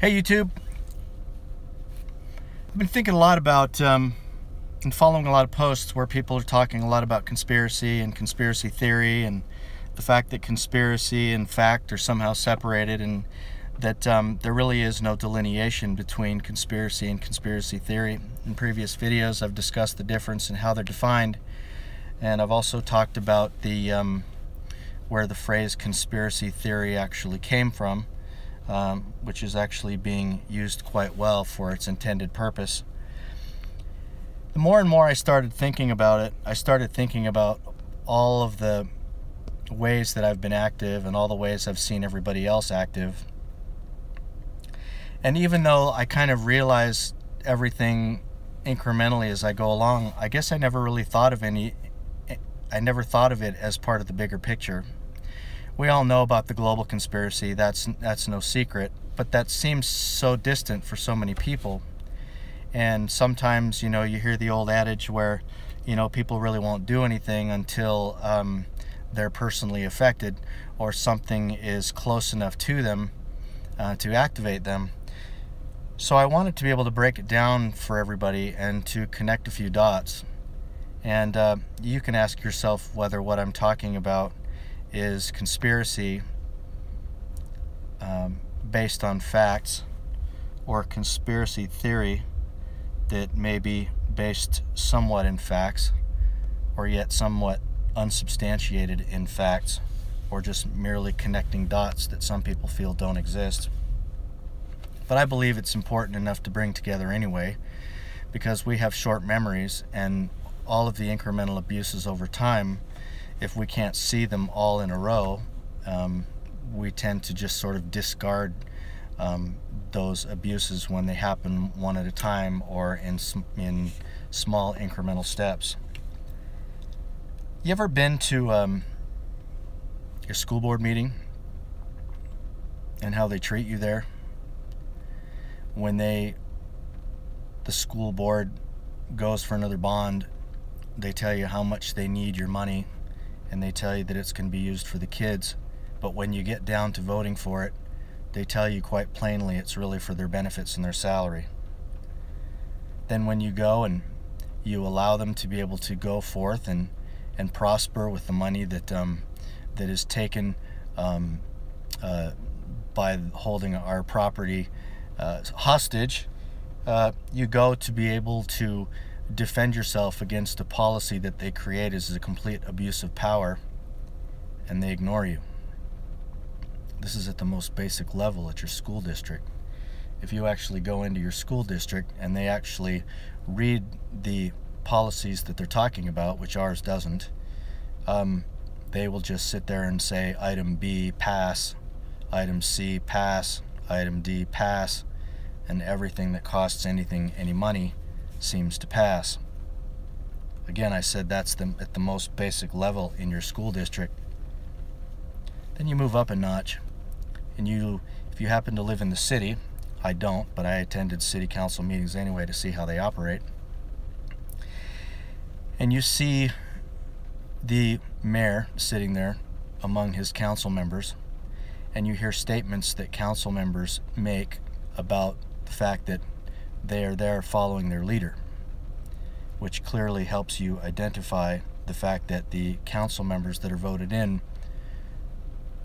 Hey YouTube, I've been thinking a lot about and following a lot of posts where people are talking a lot about conspiracy and conspiracy theory and the fact that conspiracy and fact are somehow separated, and that there really is no delineation between conspiracy and conspiracy theory. In previous videos I've discussed the difference and how they're defined, and I've also talked about the where the phrase conspiracy theory actually came from. Which is actually being used quite well for its intended purpose. The more and more I started thinking about it, I started thinking about all of the ways that I've been active and all the ways I've seen everybody else active. And even though I kind of realize everything incrementally as I go along, I guess I never really thought of it as part of the bigger picture. We all know about the global conspiracy, that's no secret, but that seems so distant for so many people. And sometimes, you hear the old adage where, people really won't do anything until they're personally affected or something is close enough to them to activate them. So I wanted to be able to break it down for everybody and to connect a few dots. And you can ask yourself whether what I'm talking about is conspiracy based on facts, or conspiracy theory that may be based somewhat in facts, or yet somewhat unsubstantiated in facts, or just merely connecting dots that some people feel don't exist. But I believe it's important enough to bring together anyway, because we have short memories, and all of the incremental abuses over time, if we can't see them all in a row, we tend to just sort of discard those abuses when they happen one at a time or in small incremental steps. You ever been to your school board meeting and how they treat you there? When the school board goes for another bond, they tell you how much they need your money, and they tell you that it's going to be used for the kids, but when you get down to voting for it, they tell you quite plainly it's really for their benefits and their salary. Then when you go and you allow them to be able to go forth and prosper with the money that is taken by holding our property hostage, you go to be able to defend yourself against a policy that they create as a complete abuse of power, and they ignore you. This is at the most basic level at your school district. If you actually go into your school district and they actually read the policies that they're talking about, which ours doesn't, they will just sit there and say item B, pass, item C, pass, item D, pass, and everything that costs any money seems to pass. Again, I said that's at the most basic level in your school district. Then you move up a notch, and if you happen to live in the city, I don't, but I attended city council meetings anyway to see how they operate, and you see the mayor sitting there among his council members, and you hear statements that council members make about the fact that they are there following their leader, which clearly helps you identify the fact that the council members that are voted in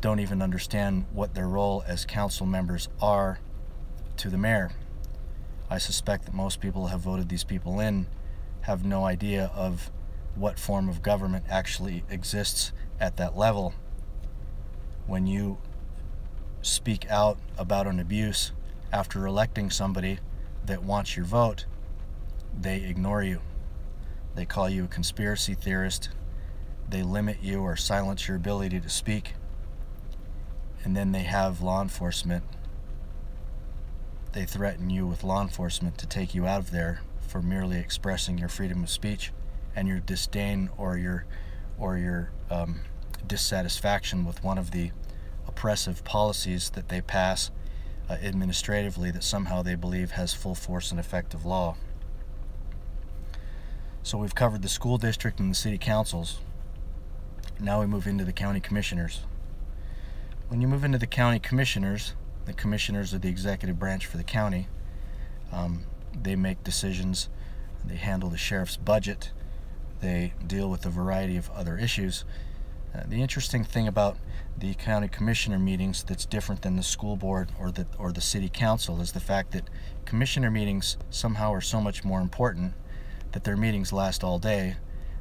don't even understand what their role as council members are to the mayor. I suspect that most people have voted these people in have no idea of what form of government actually exists at that level. When you speak out about an abuse after electing somebody that wants your vote, they ignore you. They call you a conspiracy theorist. They limit you or silence your ability to speak. And then they have law enforcement. They threaten you with law enforcement to take you out of there for merely expressing your freedom of speech and your disdain or your dissatisfaction with one of the oppressive policies that they pass administratively that somehow they believe has full force and effect of law. So we've covered the school district and the city councils. Now we move into the county commissioners. When you move into the county commissioners, The commissioners are the executive branch for the county. They make decisions. They handle the sheriff's budget. They deal with a variety of other issues. The interesting thing about the county commissioner meetings that's different than the school board or the city council is the fact that commissioner meetings somehow are so much more important, that their meetings last all day,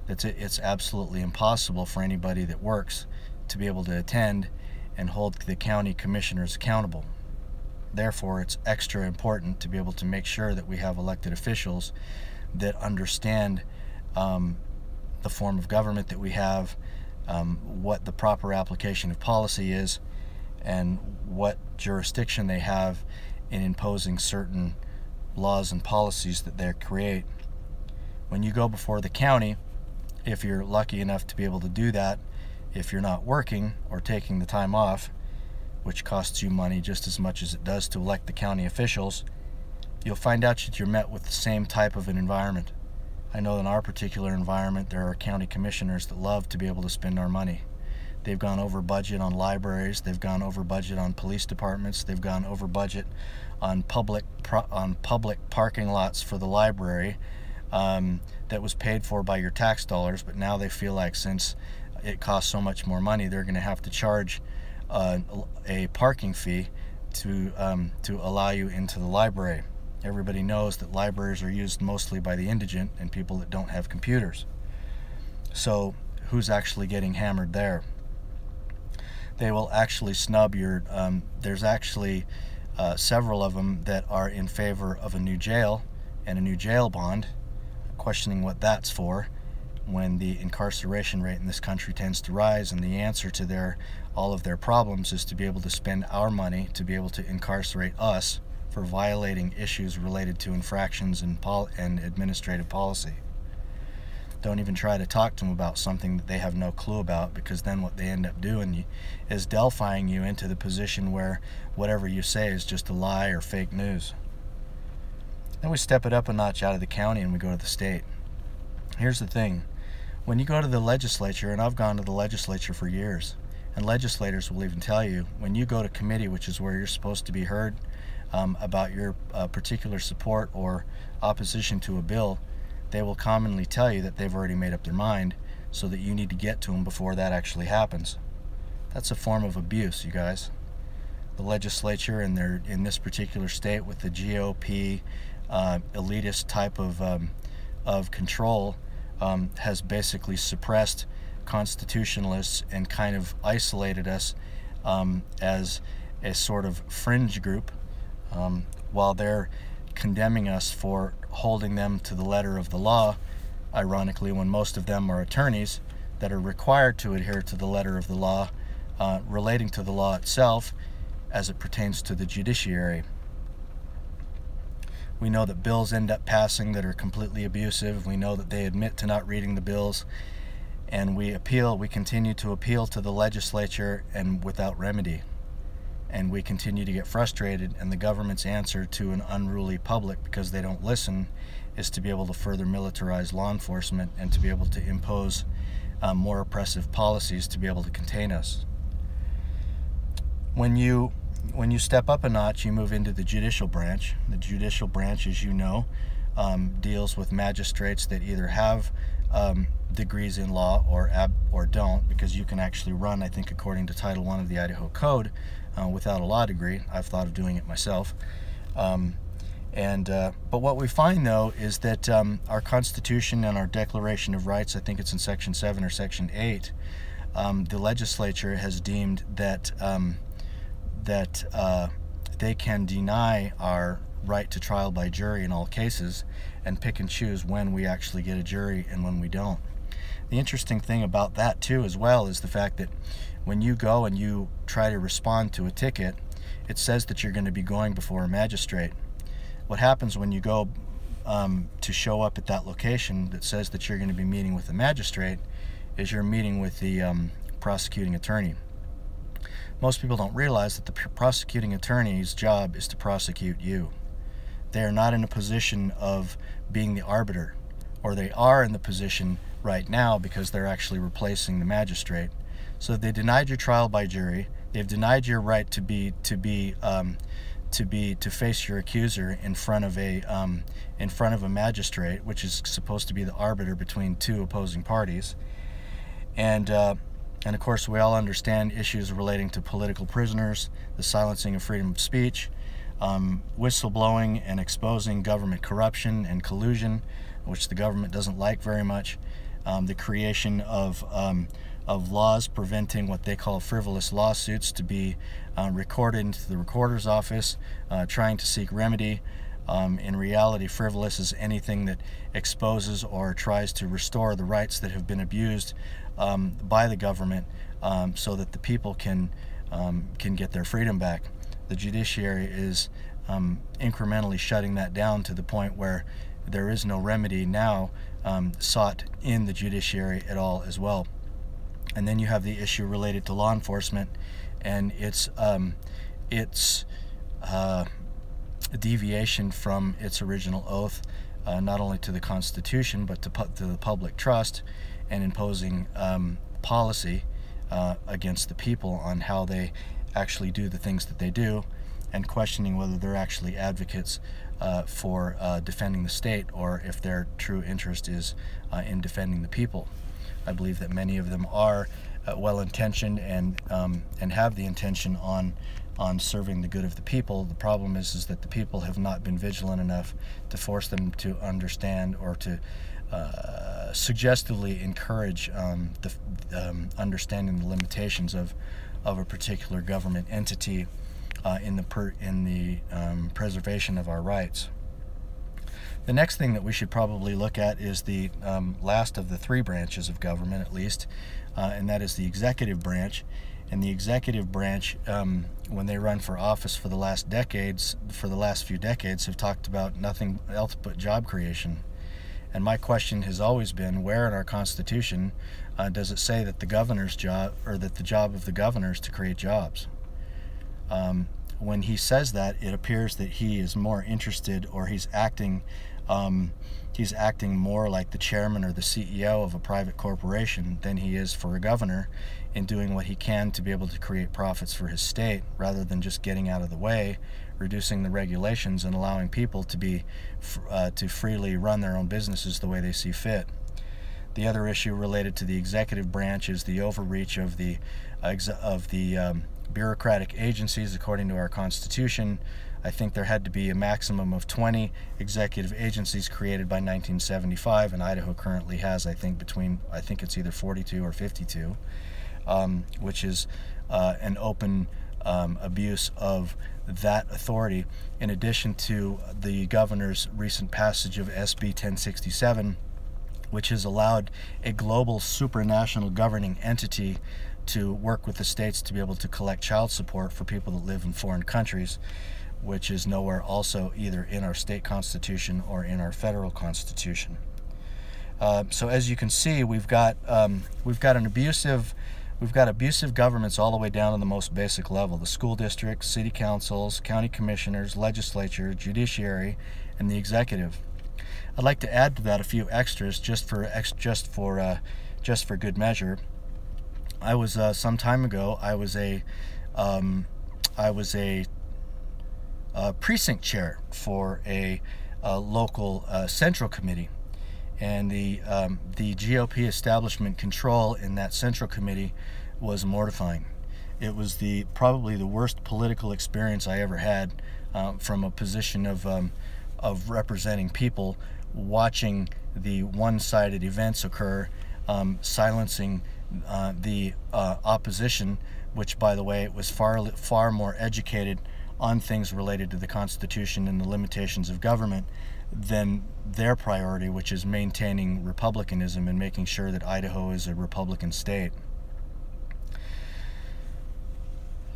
that it's absolutely impossible for anybody that works to be able to attend and hold the county commissioners accountable. Therefore, it's extra important to be able to make sure that we have elected officials that understand the form of government that we have, what the proper application of policy is, and what jurisdiction they have in imposing certain laws and policies that they create. When you go before the county, if you're lucky enough to be able to do that, if you're not working or taking the time off, which costs you money just as much as it does to elect the county officials, you'll find out that you're met with the same type of an environment. I know in our particular environment there are county commissioners that love to be able to spend our money. They've gone over budget on libraries, they've gone over budget on police departments, they've gone over budget on public parking lots for the library that was paid for by your tax dollars, but now they feel like since it costs so much more money, they're going to have to charge a parking fee to allow you into the library. Everybody knows that libraries are used mostly by the indigent and people that don't have computers. So who's actually getting hammered there? They will actually snub your, there's actually several of them that are in favor of a new jail and a new jail bond, questioning what that's for when the incarceration rate in this country tends to rise, and the answer to all of their problems is to be able to spend our money to be able to incarcerate us for violating issues related to infractions and administrative policy. Don't even try to talk to them about something that they have no clue about, because then what they end up doing is delphi-ing you into the position where whatever you say is just a lie or fake news. Then we step it up a notch out of the county and we go to the state. Here's the thing. When you go to the legislature, and I've gone to the legislature for years, and legislators will even tell you, when you go to committee, which is where you're supposed to be heard about your particular support or opposition to a bill, they will commonly tell you that they've already made up their mind, so that you need to get to them before that actually happens. That's a form of abuse, you guys. The legislature in this particular state with the GOP elitist type of control has basically suppressed constitutionalists and kind of isolated us as a sort of fringe group, while they're condemning us for holding them to the letter of the law, ironically, when most of them are attorneys that are required to adhere to the letter of the law relating to the law itself as it pertains to the judiciary. We know that bills end up passing that are completely abusive. We know that they admit to not reading the bills, and we continue to appeal to the legislature and without remedy. And we continue to get frustrated, and the government's answer to an unruly public, because they don't listen, is to be able to further militarize law enforcement and to be able to impose more oppressive policies to be able to contain us. When you step up a notch, you move into the judicial branch. The judicial branch, as you know, deals with magistrates that either have degrees in law or don't, because you can actually run, I think, according to Title I of the Idaho Code, without a law degree. I've thought of doing it myself. But what we find, though, is that our Constitution and our Declaration of Rights, I think it's in Section 7 or Section 8, the legislature has deemed that they can deny our right to trial by jury in all cases and pick and choose when we actually get a jury and when we don't. The interesting thing about that too as well is the fact that when you go and you try to respond to a ticket, it says that you're going to be going before a magistrate. What happens when you go to show up at that location that says that you're going to be meeting with a magistrate is you're meeting with the prosecuting attorney. Most people don't realize that the prosecuting attorney's job is to prosecute you. They are not in a position of being the arbiter, or they are in the position right now because they're actually replacing the magistrate. So they denied your trial by jury, They've denied your right to face your accuser in front of a magistrate, which is supposed to be the arbiter between two opposing parties. And of course, we all understand issues relating to political prisoners, the silencing of freedom of speech, whistleblowing and exposing government corruption and collusion, which the government doesn't like very much, the creation of laws preventing what they call frivolous lawsuits to be recorded into the recorder's office, trying to seek remedy. In reality, frivolous is anything that exposes or tries to restore the rights that have been abused by the government, so that the people can get their freedom back. The judiciary is incrementally shutting that down to the point where there is no remedy now sought in the judiciary at all as well. And then you have the issue related to law enforcement and its deviation from its original oath, not only to the Constitution but to the public trust, and imposing policy against the people on how they actually do the things that they do, and questioning whether they're actually advocates for defending the state, or if their true interest is in defending the people. I believe that many of them are well-intentioned and have the intention on serving the good of the people. The problem is that the people have not been vigilant enough to force them to understand, or to suggestively encourage understanding the limitations of a particular government entity in the preservation of our rights. The next thing that we should probably look at is the last of the three branches of government, at least, and that is the executive branch. And the executive branch, when they run for office for the last few decades, have talked about nothing else but job creation. And my question has always been, where in our Constitution does it say that the governor's job, or that the job of the governor is to create jobs? When he says that, it appears that he is more interested, or he's acting more like the chairman or the CEO of a private corporation than he is for a governor, in doing what he can to be able to create profits for his state, rather than just getting out of the way, reducing the regulations, and allowing people to freely run their own businesses the way they see fit. The other issue related to the executive branch is the overreach of the bureaucratic agencies. According to our Constitution, I think there had to be a maximum of 20 executive agencies created by 1975, and Idaho currently has, I think it's either 42 or 52, which is an open abuse of that authority, in addition to the governor's recent passage of SB 1067, which has allowed a global supranational governing entity to work with the states to be able to collect child support for people that live in foreign countries, which is nowhere also either in our state constitution or in our federal constitution. So as you can see, we've got abusive governments all the way down to the most basic level: the school districts, city councils, county commissioners, legislature, judiciary, and the executive. I'd like to add to that a few extras just for good measure. I was some time ago, I was a precinct chair for a local central committee, and the GOP establishment control in that central committee was mortifying. It was probably the worst political experience I ever had, from a position of representing people, watching the one-sided events occur, silencing the opposition, which, by the way, was far more educated on things related to the Constitution and the limitations of government than their priority, which is maintaining republicanism and making sure that Idaho is a Republican state.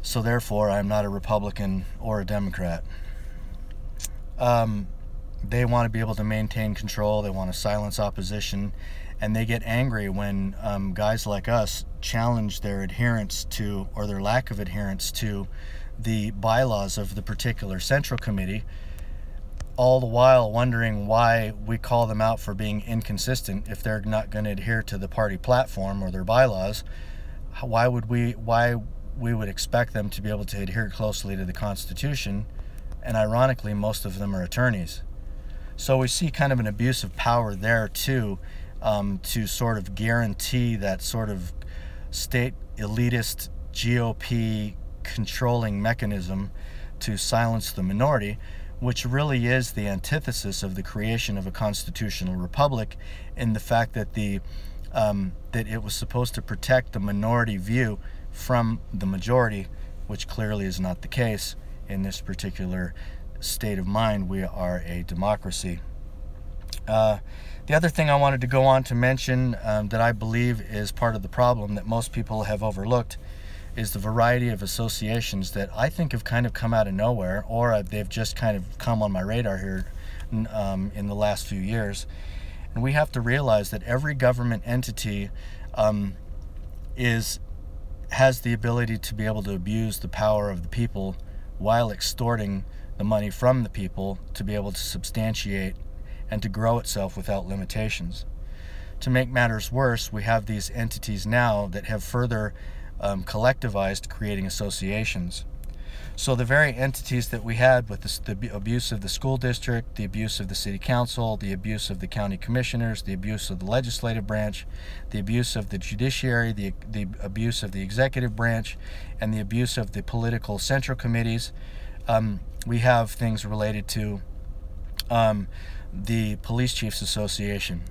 So therefore, I'm not a Republican or a Democrat. They want to be able to maintain control. They want to silence opposition, and they get angry when guys like us challenge their adherence to, or their lack of adherence to, the bylaws of the particular central committee, all the while wondering why we call them out for being inconsistent. If they're not going to adhere to the party platform or their bylaws, why we would expect them to be able to adhere closely to the Constitution, and ironically, most of them are attorneys. So we see kind of an abuse of power there too, to sort of guarantee that sort of state elitist GOP controlling mechanism to silence the minority, which really is the antithesis of the creation of a constitutional republic, in the fact that that it was supposed to protect the minority view from the majority, which clearly is not the case in this particular state of mind. We are a democracy. The other thing I wanted to go on to mention that I believe is part of the problem that most people have overlooked is the variety of associations that I think have kind of come out of nowhere, or they've just kind of come on my radar here in the last few years. And we have to realize that every government entity has the ability to be able to abuse the power of the people while extorting the money from the people to be able to substantiate and to grow itself without limitations. To make matters worse, we have these entities now that have further collectivized, creating associations. So the very entities that we had with the abuse of the school district, the abuse of the city council, the abuse of the county commissioners, the abuse of the legislative branch, the abuse of the judiciary, the abuse of the executive branch, and the abuse of the political central committees, we have things related to the Police Chiefs Association.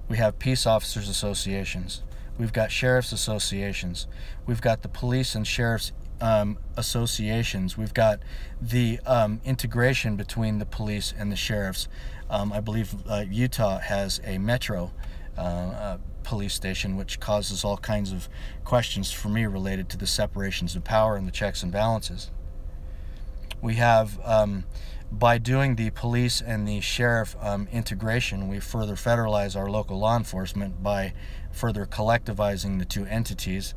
We have peace officers associations. We've got sheriffs associations. We've got the police and sheriffs associations. We've got the integration between the police and the sheriffs. I believe Utah has a metro police station, which causes all kinds of questions for me related to the separations of power and the checks and balances. We have, by doing the police and the sheriff integration, we further federalize our local law enforcement by further collectivizing the two entities,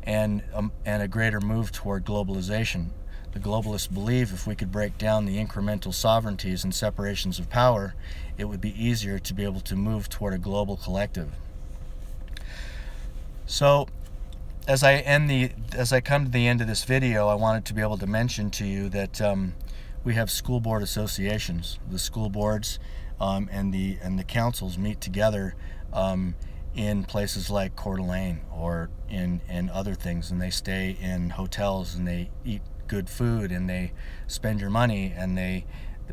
and a greater move toward globalization. The globalists believe if we could break down the incremental sovereignties and separations of power, it would be easier to be able to move toward a global collective. So as I come to the end of this video, I wanted to be able to mention to you that we have school board associations. The school boards and the councils meet together in places like Coeur d'Alene or in other things, and they stay in hotels and they eat good food and they spend your money and they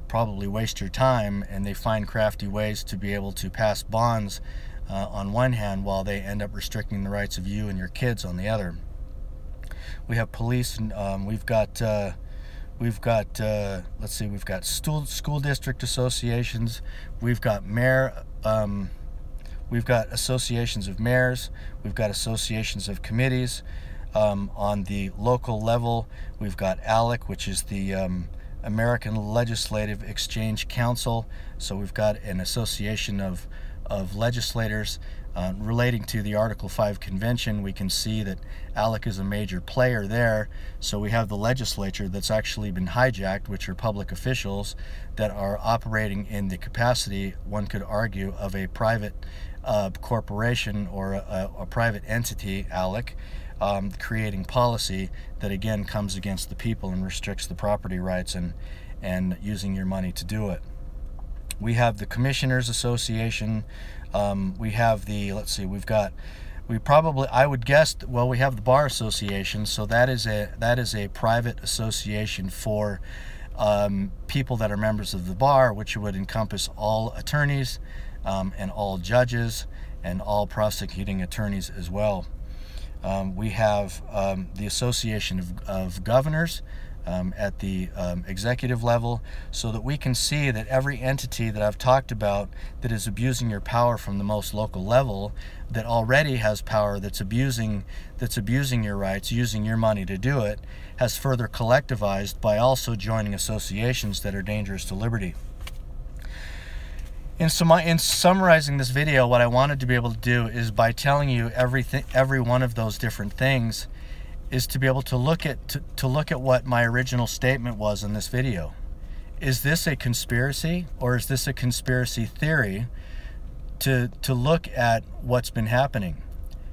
probably waste your time, and they find crafty ways to be able to pass bonds on one hand while they end up restricting the rights of you and your kids on the other. We have police, and we've got let's see, we've got school district associations, we've got we've got associations of mayors, we've got associations of committees. On the local level, we've got ALEC, which is the American Legislative Exchange Council. So we've got an association of legislators relating to the Article 5 Convention. We can see that ALEC is a major player there. So we have the legislature that's actually been hijacked, which are public officials that are operating in the capacity, one could argue, of a private corporation or a private entity, ALEC, creating policy that again comes against the people and restricts the property rights and using your money to do it. We have the Commissioners Association. We have the, let's see, I would guess, well, we have the Bar Association. So that is a private association for people that are members of the bar, which would encompass all attorneys and all judges and all prosecuting attorneys as well. We have the Association of Governors at the executive level, so that we can see that every entity that I've talked about that is abusing your power from the most local level, that already has power, that's abusing your rights, using your money to do it, has further collectivized by also joining associations that are dangerous to liberty. In summarizing this video, what I wanted to be able to do is, by telling you every one of those different things, is to be able to look at what my original statement was in this video. Is this a conspiracy, or is this a conspiracy theory to look at what's been happening?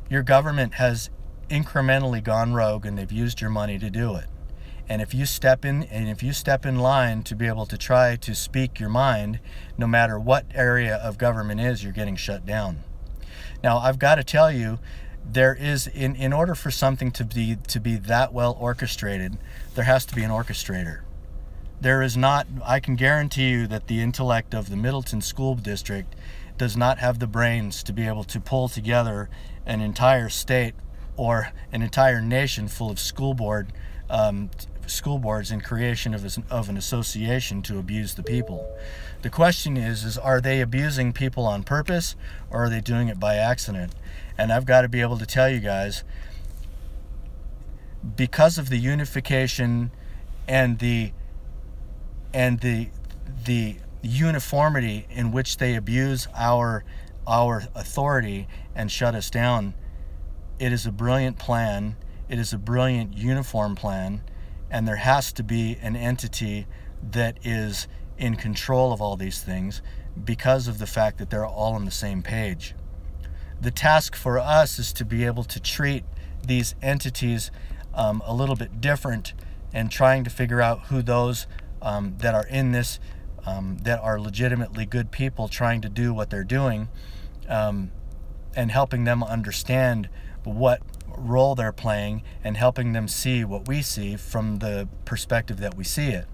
Your government has incrementally gone rogue and they've used your money to do it. And if you step in line to be able to try to speak your mind, no matter what area of government is, you're getting shut down. Now, I've got to tell you, there is, in order for something to be that well orchestrated, there has to be an orchestrator. There is not, I can guarantee you that the intellect of the Middleton School District does not have the brains to be able to pull together an entire state or an entire nation full of school boards in creation of an association to abuse the people. The question is are they abusing people on purpose, or are they doing it by accident? And I've got to be able to tell you guys, because of the unification and the uniformity in which they abuse our authority and shut us down, it is a brilliant plan. It is a brilliant uniform plan, and there has to be an entity that is in control of all these things because of the fact that they're all on the same page. The task for us is to be able to treat these entities a little bit different, and trying to figure out who those that are in this, that are legitimately good people trying to do what they're doing, and helping them understand what role they're playing, and helping them see what we see from the perspective that we see it.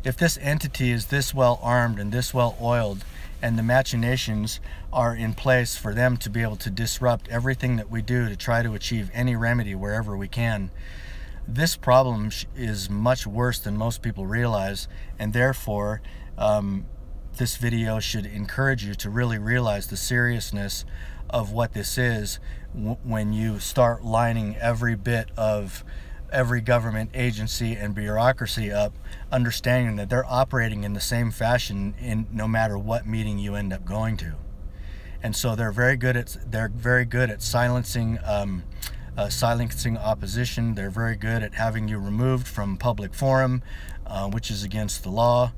If this entity is this well armed and this well oiled, and the machinations are in place for them to be able to disrupt everything that we do to try to achieve any remedy wherever we can, this problem is much worse than most people realize, and therefore this video should encourage you to really realize the seriousness of what this is when you start lining every bit of every government agency and bureaucracy up, understanding that they're operating in the same fashion in no matter what meeting you end up going to. And so they're very good at silencing opposition. They're very good at having you removed from public forum, which is against the law,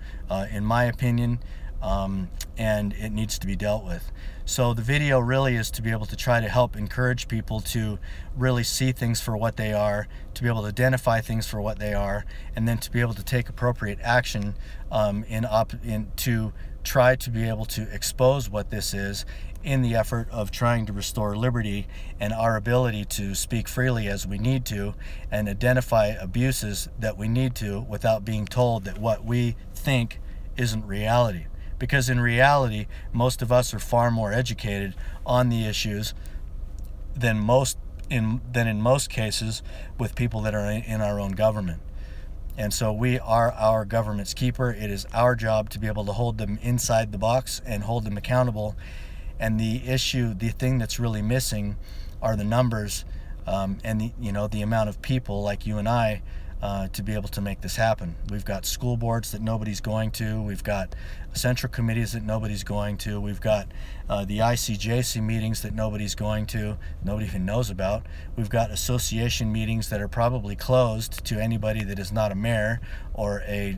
in my opinion, and it needs to be dealt with. So the video really is to be able to try to help encourage people to really see things for what they are, to be able to identify things for what they are, and then to be able to take appropriate action to try to be able to expose what this is, in the effort of trying to restore liberty and our ability to speak freely as we need to, and identify abuses that we need to, without being told that what we think isn't reality. Because in reality, most of us are far more educated on the issues than in most cases with people that are in our own government. And so we are our government's keeper. It is our job to be able to hold them inside the box and hold them accountable. And the thing that's really missing are the numbers and the amount of people like you and I to be able to make this happen. We've got school boards that nobody's going to. We've got central committees that nobody's going to. We've got the ICJC meetings that nobody's going to, nobody even knows about. We've got association meetings that are probably closed to anybody that is not a mayor or a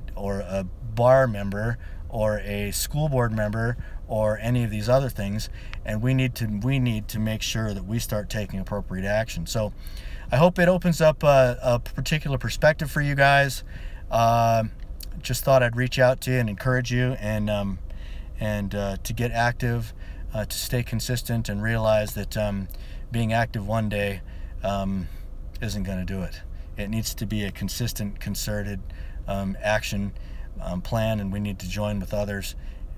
bar member or a school board member or any of these other things, and we need to make sure that we start taking appropriate action. So I hope it opens up a particular perspective for you guys. Just thought I'd reach out to you and encourage you, and to get active, to stay consistent, and realize that being active one day isn't going to do it. It needs to be a consistent, concerted action plan, and we need to join with others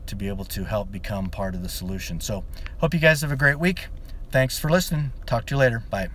to be able to help become part of the solution. So hope you guys have a great week. Thanks for listening. Talk to you later. Bye.